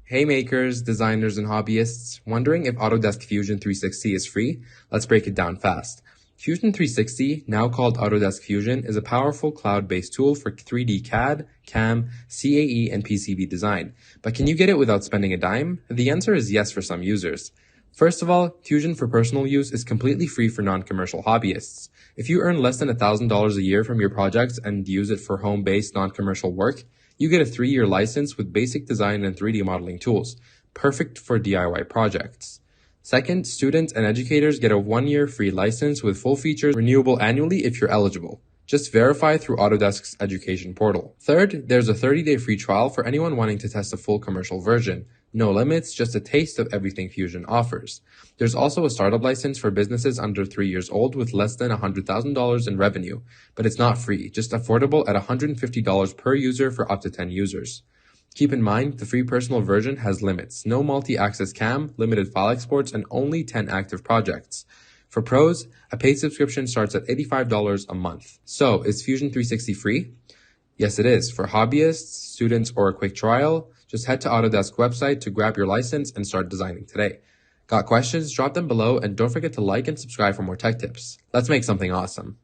Hey makers, designers, and hobbyists, wondering if Autodesk Fusion 360 is free? Let's break it down fast. Fusion 360, now called Autodesk Fusion, is a powerful cloud-based tool for 3D CAD, CAM, CAE, and PCB design. But can you get it without spending a dime? The answer is yes for some users. First of all, Fusion for personal use is completely free for non-commercial hobbyists. If you earn less than $1,000 a year from your projects and use it for home-based non-commercial work, you get a 3-year license with basic design and 3D modeling tools, perfect for DIY projects. Second, students and educators get a 1-year free license with full features renewable annually if you're eligible. Just verify through Autodesk's education portal. Third, there's a 30-day free trial for anyone wanting to test a full commercial version. No limits, just a taste of everything Fusion offers. There's also a startup license for businesses under 3 years old with less than $100,000 in revenue, but it's not free, just affordable at $150 per user for up to 10 users. Keep in mind, the free personal version has limits, no multi-access CAM, limited file exports, and only 10 active projects. For pros, a paid subscription starts at $85 a month. So, is Fusion 360 free? Yes, it is. For hobbyists, students, or a quick trial, just head to Autodesk website to grab your license and start designing today. Got questions? Drop them below and don't forget to like and subscribe for more tech tips. Let's make something awesome.